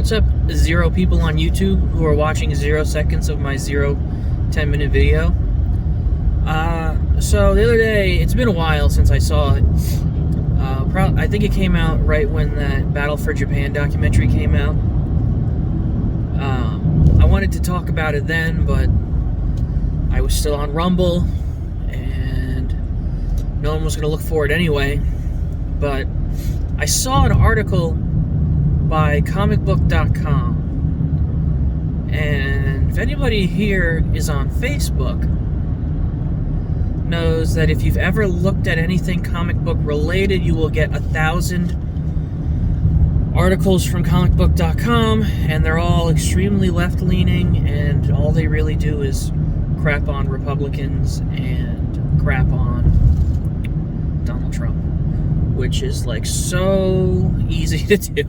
what's up 0 people on YouTube who are watching 0 seconds of my 10-minute video. So the other day, it's been a while since I saw it. I think it came out right when that Battle for Japan documentary came out. I wanted to talk about it then, but I was still on Rumble, and no one was going to look for it anyway. But I saw an article by comicbook.com, and if anybody here is on Facebook, knows that if you've ever looked at anything comic book related, you will get 1,000 articles from comicbook.com, and they're all extremely left-leaning, and all they really do is crap on Republicans and crap on Donald Trump, which is like so easy to do.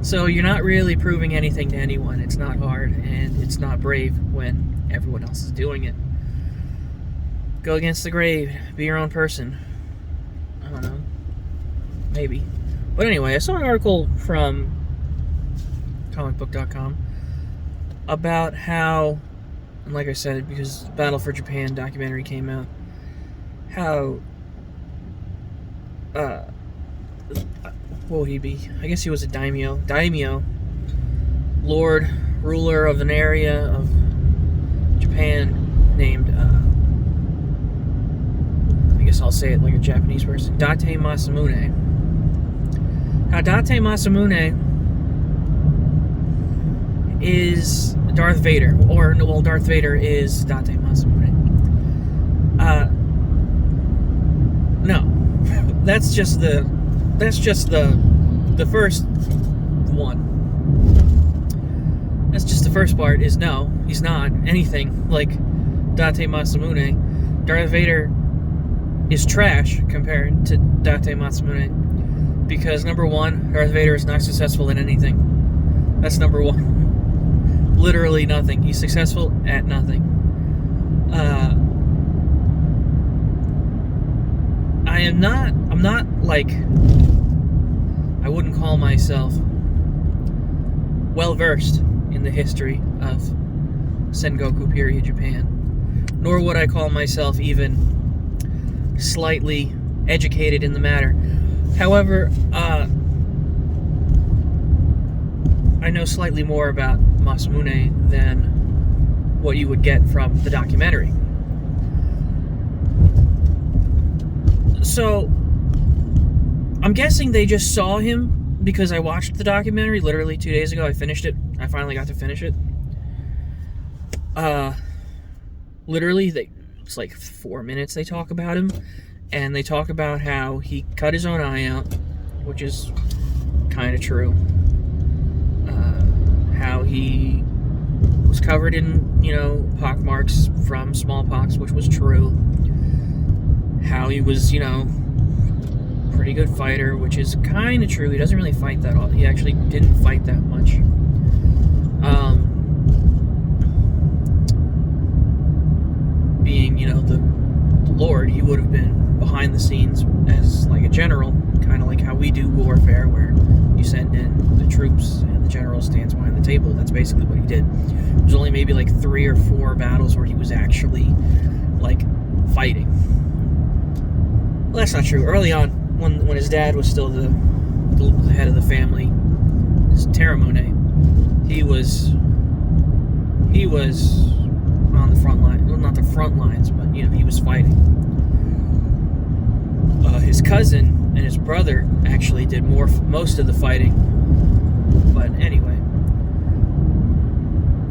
So you're not really proving anything to anyone. It's not hard, and it's not brave when everyone else is doing it. Go against the grave. Be your own person. I don't know. Maybe. But anyway, I saw an article from comicbook.com about how, and like I said, because Battle for Japan documentary came out, how, what would he be? I guess he was a daimyo. Daimyo. Lord, ruler of an area of Japan named, I guess I'll say it like a Japanese person, Date Masamune. Now, Date Masamune is Darth Vader, or, well, Darth Vader is Date Masamune. No. That's just the first one. That's just the first part, is no, he's not anything like Date Masamune. Darth Vader is trash compared to Date Masamune, because number one, Darth Vader is not successful in anything. That's number one. Literally nothing. He's successful at nothing. I'm not like, I wouldn't call myself well-versed in the history of Sengoku period Japan, nor would I call myself even slightly educated in the matter. However, I know slightly more about Masamune than what you would get from the documentary. So, I'm guessing they just saw him because I watched the documentary literally 2 days ago. I finished it. I finally got to finish it. Literally, it's like 4 minutes they talk about him, and they talk about how he cut his own eye out, which is kind of true. How he was covered in, pock marks from smallpox, which was true. How he was, pretty good fighter, which is kind of true. He doesn't really fight that often. He actually didn't fight that much. Being, the Lord, he would have been behind the scenes as like a general, kind of like how we do warfare, where you send in the troops and the general stands behind the table. That's basically what he did. There's only maybe like 3 or 4 battles where he was actually like fighting. Well, that's not true. Early on, when his dad was still the head of the family, Taramune, he was on the front line. Well, not the front lines, but he was fighting. His cousin and his brother actually did most of the fighting. But anyway,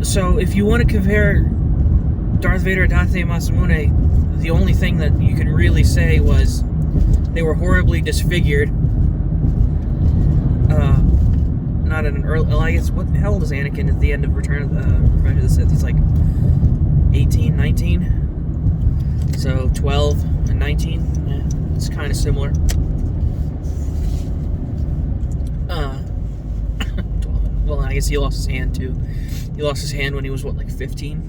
so if you want to compare Darth Vader and Date Masamune, the only thing that you can really say was they were horribly disfigured. Not at an early. Well, I guess, what the hell is Anakin at the end of Return of the Sith? He's like 18, 19. So 12 and 19. Yeah, it's kind of similar. 12. Well, I guess he lost his hand too. He lost his hand when he was like 15.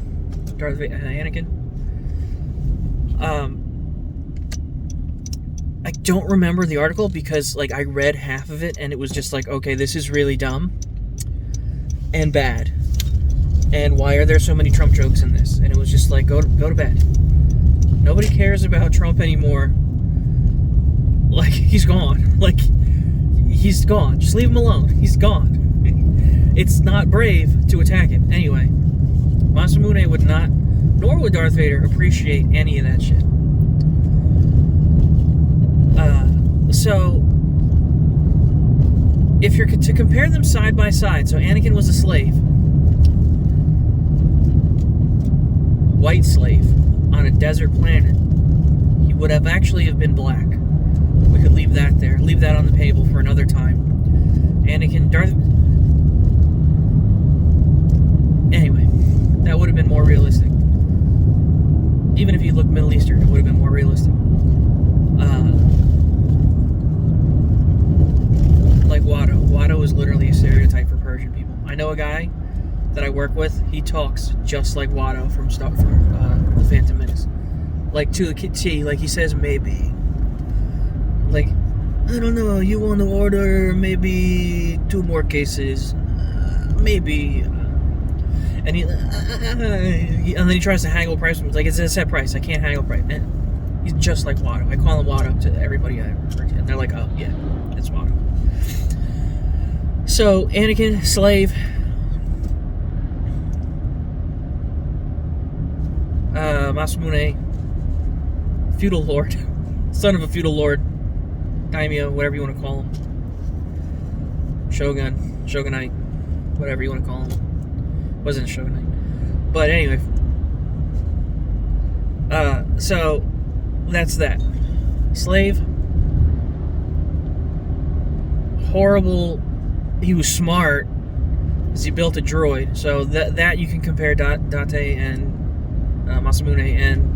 Anakin. I don't remember the article because, I read half of it and it was just like, okay, this is really dumb. and bad. And why are there so many Trump jokes in this? And it was just like, go to bed. Nobody cares about Trump anymore. Like, he's gone. Like, he's gone. Just leave him alone. He's gone. It's not brave to attack him. Anyway, Masamune would not, nor would Darth Vader, appreciate any of that shit. So, if you're to compare them side by side, so Anakin was a slave, white slave, on a desert planet, he would have actually have been black. We could leave that there. Leave that on the table for another time. Anyway, that would have been more realistic. Even if he looked Middle Eastern, it would have been more realistic. Like Watto. Watto is literally a stereotype for Persian people. I know a guy that I work with. He talks just like Watto from The Phantom Menace. Like, to the T. Like, he says maybe. Like, I don't know, you want to order maybe 2 more cases, maybe, and then he tries to haggle price. He's like, it's a set price, I can't haggle price. And he's just like Watto. I call him Watto to everybody I ever heard, and they're like, oh yeah, it's Watto. So Anakin, slave, Masamune, feudal lord, son of a feudal lord. Daimyo, whatever you want to call him. Shogunite, whatever you want to call him. Wasn't a shogunite. But anyway. So, that's that. Slave. Horrible. He was smart, because he built a droid. So, that you can compare Date and Masamune and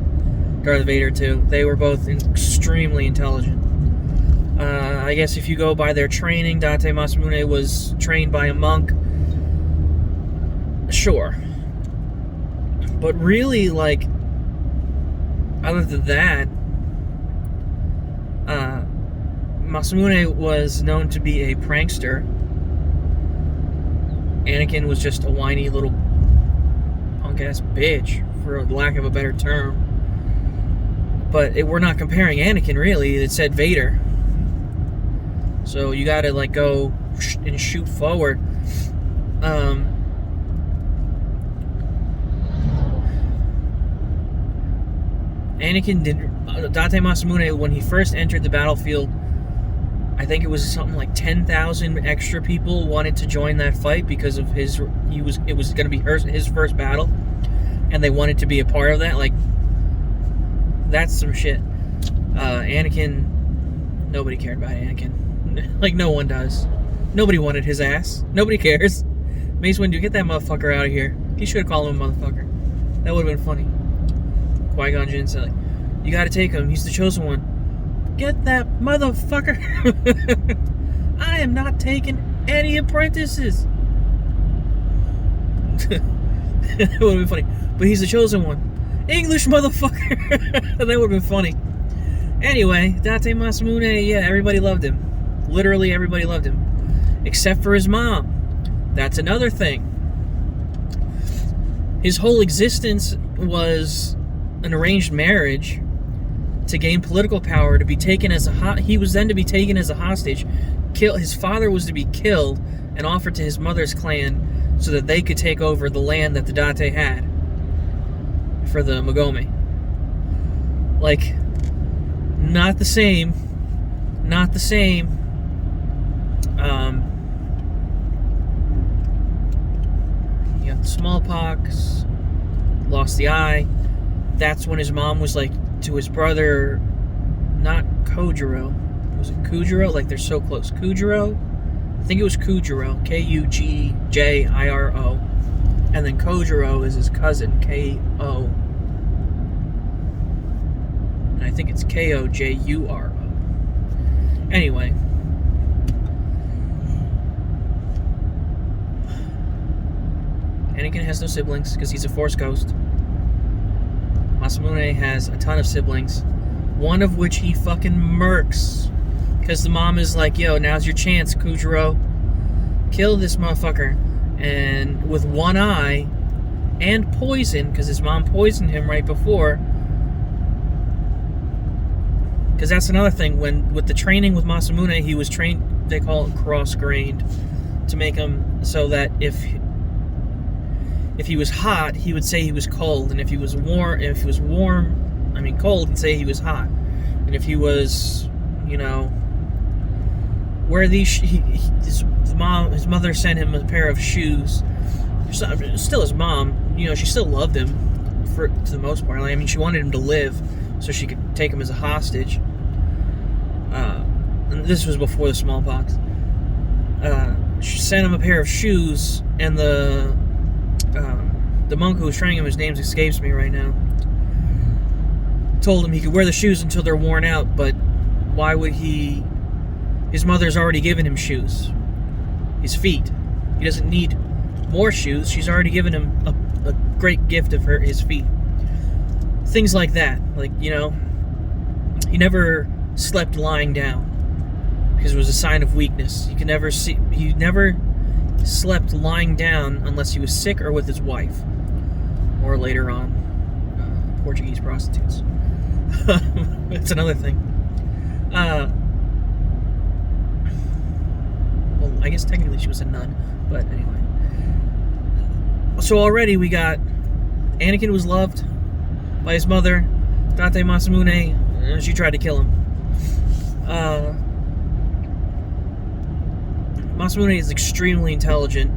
Darth Vader to. They were both extremely intelligent. I guess if you go by their training, Date Masamune was trained by a monk. Sure. But really, like, other than that, Masamune was known to be a prankster. Anakin was just a whiny little punk-ass bitch, for lack of a better term. But we're not comparing Anakin, really. It said Vader. So you gotta, like, go and shoot forward. Anakin did... Date Masamune, when he first entered the battlefield, I think it was something like 10,000 extra people wanted to join that fight because of it was going to be his first battle, and they wanted to be a part of that. Like, that's some shit. Anakin, nobody cared about Anakin. Like, no one does. Nobody wanted his ass. Nobody cares. Mace Windu, get that motherfucker out of here. You should have called him a motherfucker. That would have been funny. Qui-Gon Jinn said, like, you gotta take him. He's the chosen one. Get that motherfucker. I am not taking any apprentices. That would have been funny. But he's the chosen one. English motherfucker. That would have been funny. Anyway, Date Masamune, yeah, everybody loved him. Literally everybody loved him. Except for his mom. That's another thing. His whole existence was an arranged marriage to gain political power, to be taken as he was then to be taken as a hostage. His father was to be killed and offered to his mother's clan so that they could take over the land that the Date had for the Mogome. Like, not the same. Not the same. He got smallpox, lost the eye. That's when his mom was like to his brother, not Kojiro. Was it Kujiro? Like, they're so close. Kujiro? I think it was Kujiro. Kujiro. And then Kojiro is his cousin. Ko. And I think it's Kojuro. Anyway. Anakin has no siblings because he's a Force ghost. Masamune has a ton of siblings, one of which he fucking murks because the mom is like, yo, now's your chance, Kujiro. Kill this motherfucker. and with one eye, and poison, because his mom poisoned him right before. Because that's another thing, with the training with Masamune, he was trained, they call it cross-grained, to make him so that if he was hot, he would say he was cold, and if he was warm, cold, he'd say he was hot. And if he was, where his mother sent him a pair of shoes. Still his mom, she still loved him to the most part. She wanted him to live so she could take him as a hostage. And this was before the smallpox. She sent him a pair of shoes, and the monk who was training him, his name escapes me right now, told him he could wear the shoes until they're worn out, but why would he? His mother's already given him shoes. His feet. He doesn't need more shoes. She's already given him a great gift of his feet. Things like that. He never slept lying down because it was a sign of weakness. He never slept lying down unless he was sick or with his wife, or later on Portuguese prostitutes. That's another thing. Well, I guess technically she was a nun, but anyway. So already we got Anakin was loved by his mother, Date Masamune, and she tried to kill him. Masamune is extremely intelligent.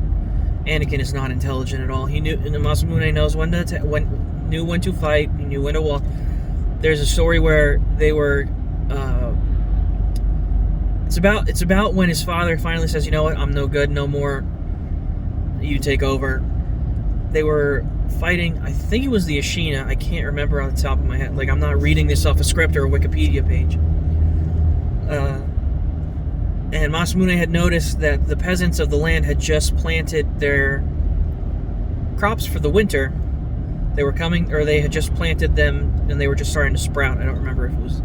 Anakin is not intelligent at all. Masamune knows when to fight. He knew when to walk. There's a story where they were. It's about when his father finally says, "You know what? I'm no good no more. You take over." They were fighting. I think it was the Ashina. I can't remember on the top of my head. I'm not reading this off a script or a Wikipedia page. And Masamune had noticed that the peasants of the land had just planted their crops for the winter. They were coming, or they had just planted them, and they were just starting to sprout. I don't remember if it was...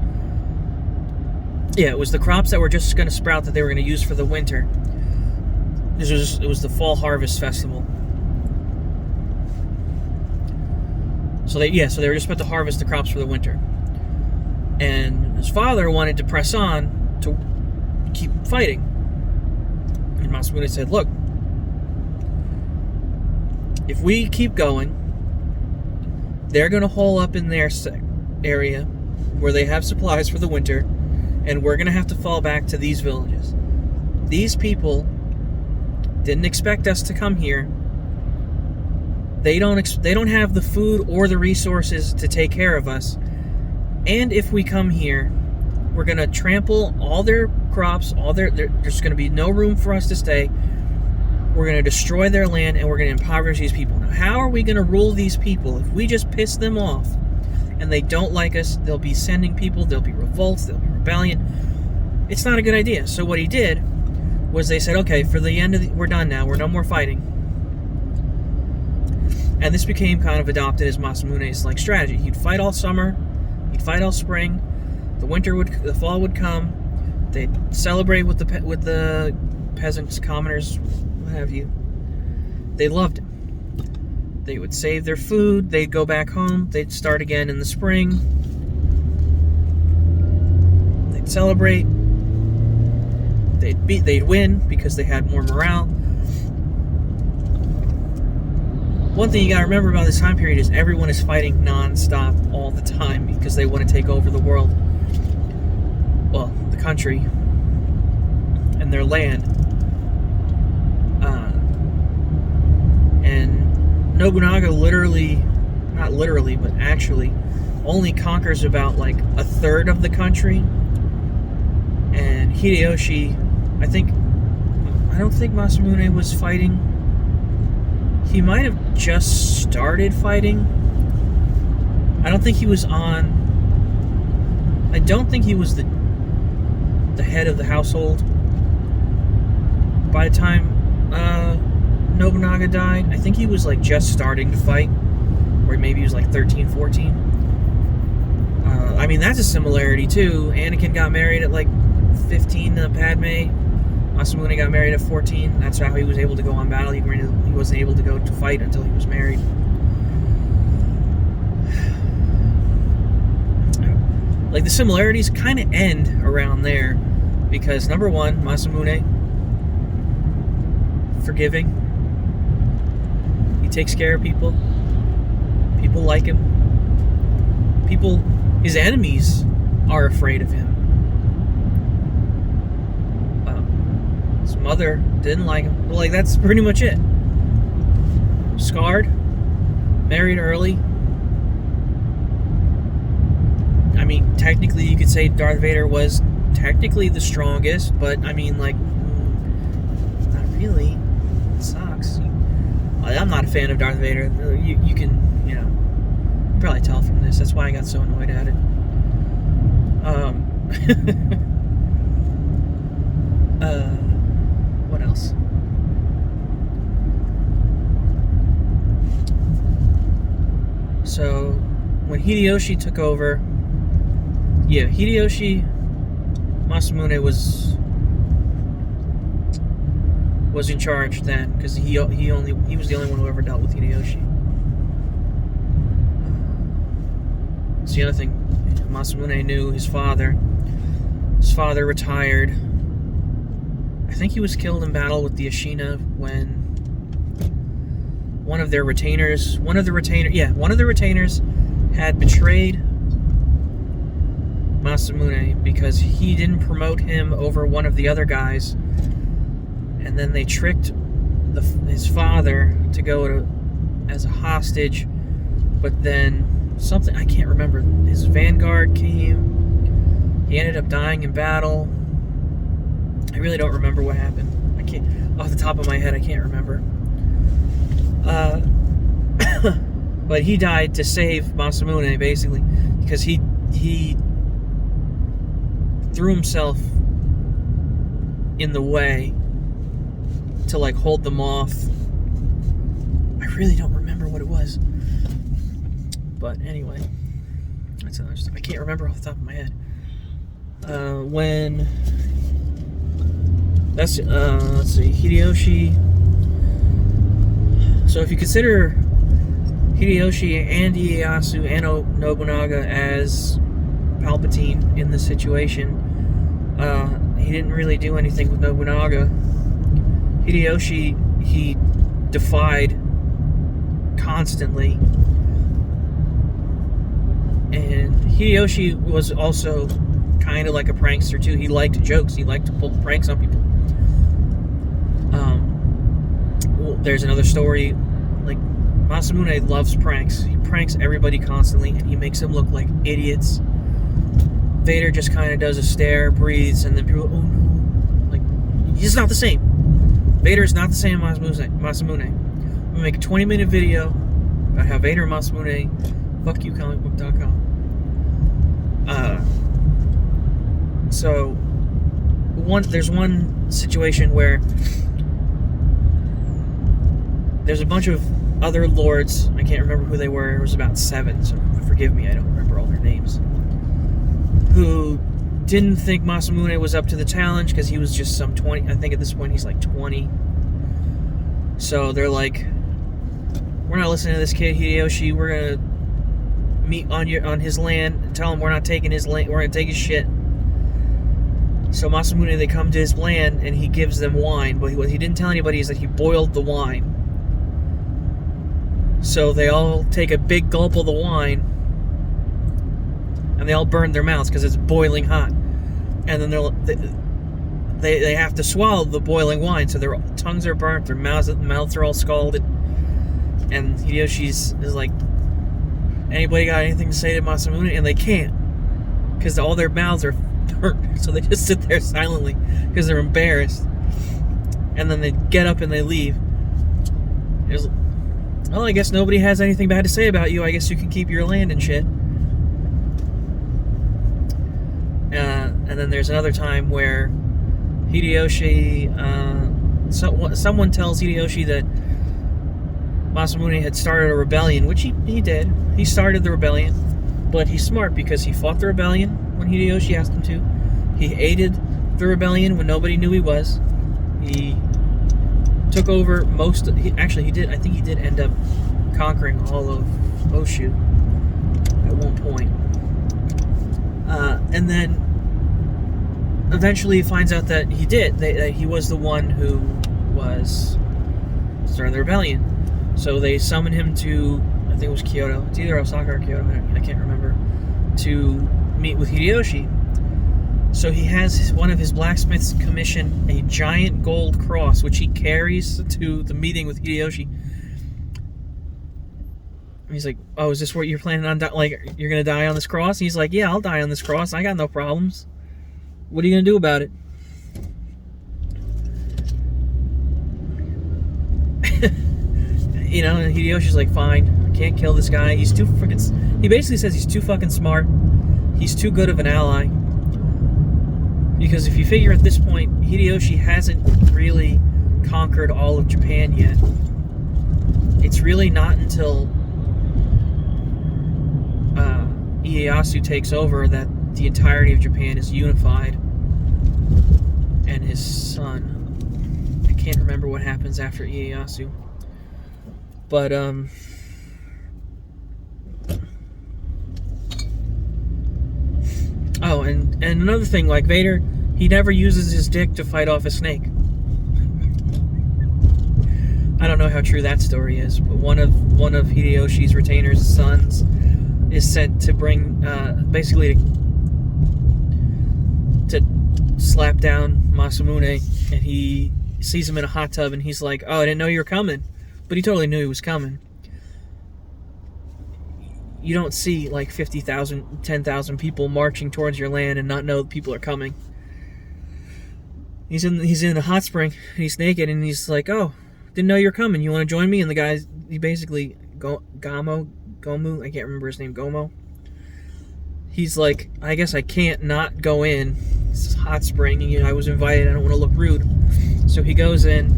Yeah, it was the crops that were just going to sprout that they were going to use for the winter. It was the fall harvest festival. So they were just about to harvest the crops for the winter. And his father wanted to press on to keep fighting. And Masamune said, "Look, if we keep going, they're going to hole up in their area where they have supplies for the winter, and we're going to have to fall back to these villages. These people didn't expect us to come here. They don't have the food or the resources to take care of us. And if we come here, we're going to trample all their crops, there's going to be no room for us to stay. We're going to destroy their land, and we're going to impoverish these people. Now, how are we going to rule these people? If we just piss them off and they don't like us, they'll be sending people, there'll be revolts, there'll be rebellion. It's not a good idea." So what he did was they said, "Okay, for the end we're done now. We're no more fighting." And this became kind of adopted as Masamune's strategy. He'd fight all summer, he'd fight all spring. The fall would come. They'd celebrate with the peasants, commoners, what have you. They loved him. They would save their food. They'd go back home. They'd start again in the spring. They'd celebrate. They'd win because they had more morale. One thing you gotta remember about this time period is everyone is fighting non-stop all the time because they want to take over the world. Well, the country and their land. And Nobunaga not literally, but actually only conquers about a third of the country. And Hideyoshi, I don't think Masamune was fighting. He might have just started fighting. I don't think he was the head of the household by the time Nobunaga died. I think he was just starting to fight, or maybe he was 13, 14. That's a similarity too. Anakin got married at 15 to Padme. Masamune got married at 14. That's how he was able to go on battle. He wasn't able to go to fight until he was married. Like, the similarities kind of end around there, because number one, Masamune, forgiving. He takes care of people. People like him. His enemies are afraid of him. His mother didn't like him. But, like, that's pretty much it. Scarred. Married early. I mean, technically you could say Darth Vader was technically the strongest, but I mean, like, not really. It sucks. I'm not a fan of Darth Vader. You can, probably tell from this. That's why I got so annoyed at it. What else? So, when Hideyoshi took over, Hideyoshi Masamune was in charge then, because he was the only one who ever dealt with Hideyoshi. That's the other thing. Masamune knew his father. His father retired. I think he was killed in battle with the Ashina when one of the retainers had betrayed Masamune because he didn't promote him over one of the other guys, and then they tricked his father to go as a hostage, but then something, I can't remember, his vanguard came, he ended up dying in battle. I really don't remember what happened. I can't, off the top of my head, I can't remember. But he died to save Masamune, basically, because he threw himself in the way to, like, hold them off. I really don't remember what it was. But anyway, that's another stuff. I can't remember off the top of my head. Let's see, Hideyoshi. So if you consider Hideyoshi and Ieyasu and Nobunaga as Palpatine in this situation, he didn't really do anything with Nobunaga. Hideyoshi, he defied constantly. And Hideyoshi was also kind of like a prankster too. He liked jokes. He liked to pull pranks on people. There's another story. Like, Masamune loves pranks. He pranks everybody constantly, and he makes them look like idiots. Vader just kind of does a stare, breathes, and then people, oh no. Like, he's not the same. Vader is not the same as Masamune. I'm going to make a 20-minute video about how Vader and Masamune, fuck you, comicbook.com. So, there's one situation where there's a bunch of other lords. I can't remember who they were. It was about 7, so forgive me, I don't remember all their names. Who didn't think Masamune was up to the challenge because he was just some 20. I think at this point he's like 20. So they're like, we're not listening to this kid Hideyoshi. We're gonna meet on his land and tell him we're not taking his land. We're gonna take his shit. So Masamune, they come to his land and he gives them wine. But what he didn't tell anybody is that he boiled the wine. So they all take a big gulp of the wine, and they all burn their mouths because it's boiling hot. And then they have to swallow the boiling wine, so their tongues are burnt, their mouths are all scalded. And Hideyoshi's is like, anybody got anything to say to Masamune? And they can't, because all their mouths are burnt. So they just sit there silently because they're embarrassed. And then they get up and they leave. Well, I guess nobody has anything bad to say about you. I guess you can keep your land and shit. And then there's another time where Hideyoshi, someone tells Hideyoshi that Masamune had started a rebellion, which he did. He started the rebellion, but he's smart because he fought the rebellion when Hideyoshi asked him to. He aided the rebellion when nobody knew he was. He took over most. He did. I think he did end up conquering all of Oshu at one point. And then eventually he finds out that he did. That he was the one who was starting the rebellion. So they summon him to, I think it was Kyoto. It's either Osaka or Kyoto. I can't remember. To meet with Hideyoshi. So he has one of his blacksmiths commission a giant gold cross, which he carries to the meeting with Hideyoshi. And he's like, "Oh, is this what you're planning on? Like, you're gonna die on this cross?" And he's like, "Yeah, I'll die on this cross. I got no problems. What are you gonna do about it?" You know, and Hideyoshi's like, "Fine, I can't kill this guy. He's too freaking." He basically says he's too fucking smart. He's too good of an ally. Because if you figure at this point, Hideyoshi hasn't really conquered all of Japan yet. It's really not until Ieyasu takes over that the entirety of Japan is unified. And his son. I can't remember what happens after Ieyasu. But, oh, and another thing, like Vader, he never uses his dick to fight off a snake. I don't know how true that story is, but one of Hideyoshi's retainers' sons is sent to bring, basically to slap down Masamune, and he sees him in a hot tub, and he's like, "Oh, I didn't know you were coming," but he totally knew he was coming. You don't see like 50,000, 10,000 people marching towards your land and not know that people are coming. He's in a hot spring and he's naked and he's like, "Oh, didn't know you were coming. You want to join me?" And the guy, he basically Gomu, I can't remember his name, Gomo. He's like, "I guess I can't not go in. It's a hot spring and I was invited. I don't want to look rude." So he goes in.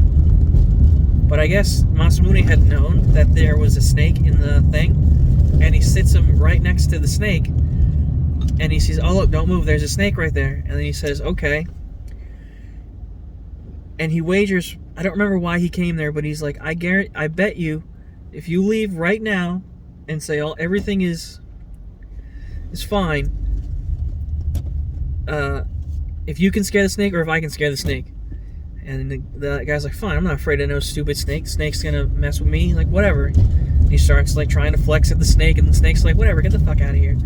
But I guess Masamune had known that there was a snake in the thing. And he sits him right next to the snake. And he says, "Oh, look, don't move. There's a snake right there." And then he says, "Okay." And he wagers, I don't remember why he came there, but he's like, I bet you, if you leave right now and say everything is fine, if you can scare the snake or if I can scare the snake. And the guy's like, "Fine, I'm not afraid of no stupid snake. The snake's gonna mess with me. Like, whatever." He starts like trying to flex at the snake, and the snake's like, "Whatever, get the fuck out of here."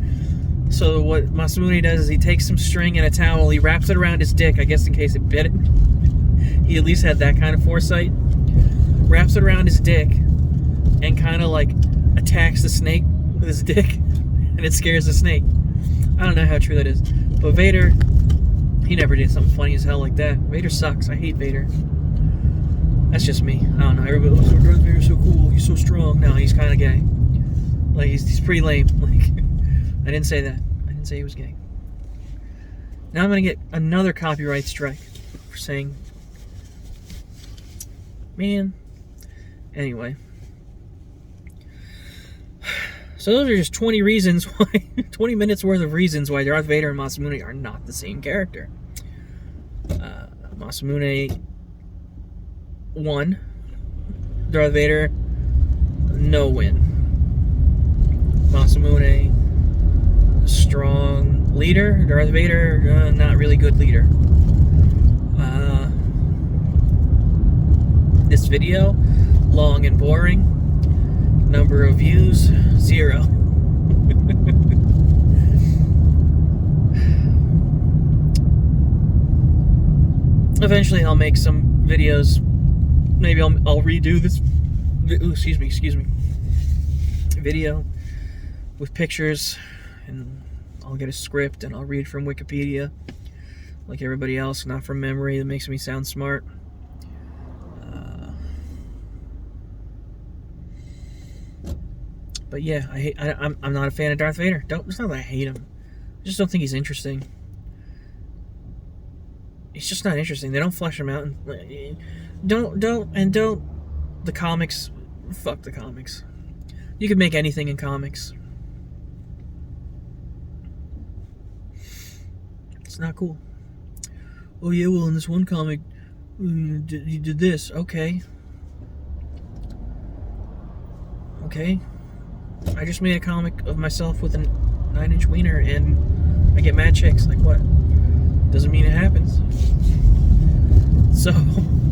So what Masamune does is he takes some string and a towel, he wraps it around his dick, I guess in case it bit it. He at least had that kind of foresight. Wraps it around his dick and kind of like attacks the snake with his dick, and it scares the snake. I don't know how true that is, but Vader, he never did something funny as hell like that. Vader sucks. I hate Vader. That's just me. I don't know. Everybody goes, "Darth Vader's so cool. He's so strong." No, he's kind of gay. Like, he's pretty lame. Like, I didn't say that. I didn't say he was gay. Now I'm going to get another copyright strike for saying, man. Anyway. So those are just 20 reasons why, 20 minutes worth of reasons why Darth Vader and Masamune are not the same character. Masamune won. Darth Vader, no win. Masamune, strong leader. Darth Vader, not really good leader. This video, long and boring. Number of views, 0. Eventually I'll make some videos. Maybe I'll redo this excuse me video with pictures, and I'll get a script and I'll read from Wikipedia like everybody else, not from memory. That makes me sound smart. But yeah, I'm not a fan of Darth Vader. It's not that I hate him. I just don't think he's interesting. He's just not interesting. They don't flesh him out. And don't the comics. Fuck the comics. You can make anything in comics. It's not cool. "Oh yeah, well in this one comic, You did this, okay. Okay. I just made a comic of myself with a 9-inch wiener and I get mad chicks. Like, what? Doesn't mean it happens. So,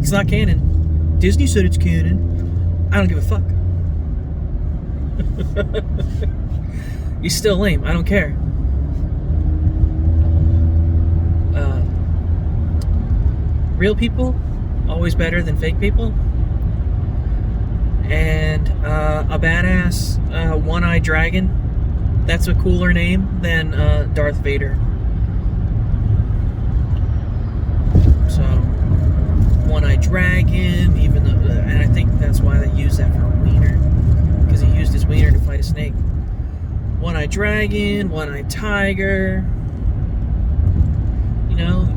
it's not canon. Disney said it's canon. I don't give a fuck. You're still lame. I don't care. Real people, always better than fake people. And a badass one-eyed dragon, that's a cooler name than Darth Vader. So, one-eyed dragon, even though, and I think that's why they use that for a wiener, because he used his wiener to fight a snake. One-eyed dragon, one-eyed tiger, you know,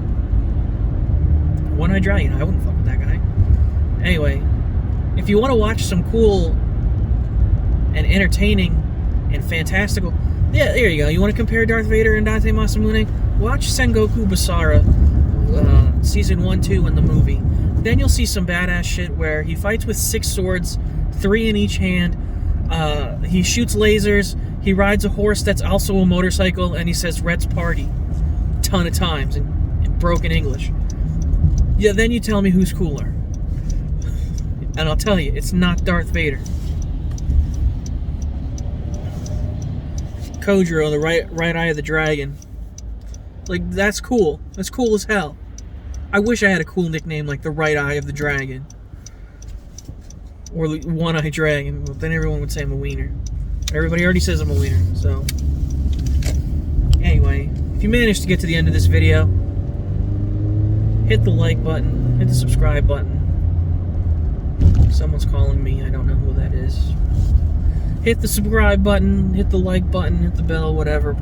one-eyed dragon. I wouldn't fuck with that guy. Anyway, if you want to watch some cool and entertaining and fantastical, yeah, there you go. You want to compare Darth Vader and Date Masamune? Watch Sengoku Basara, season 1, 2 in the movie. Then you'll see some badass shit where he fights with 6 swords, 3 in each hand. He shoots lasers. He rides a horse that's also a motorcycle, and he says "Let's party" a ton of times in broken English. Yeah, then you tell me who's cooler. And I'll tell you, it's not Darth Vader. Kojiro, the right eye of the dragon. Like, that's cool. That's cool as hell. I wish I had a cool nickname like the right eye of the dragon. Or the one-eyed dragon. But then everyone would say I'm a wiener. Everybody already says I'm a wiener, so. Anyway, if you managed to get to the end of this video, hit the like button, hit the subscribe button. Someone's calling me, I don't know who that is. Hit the subscribe button, hit the like button, hit the bell, whatever.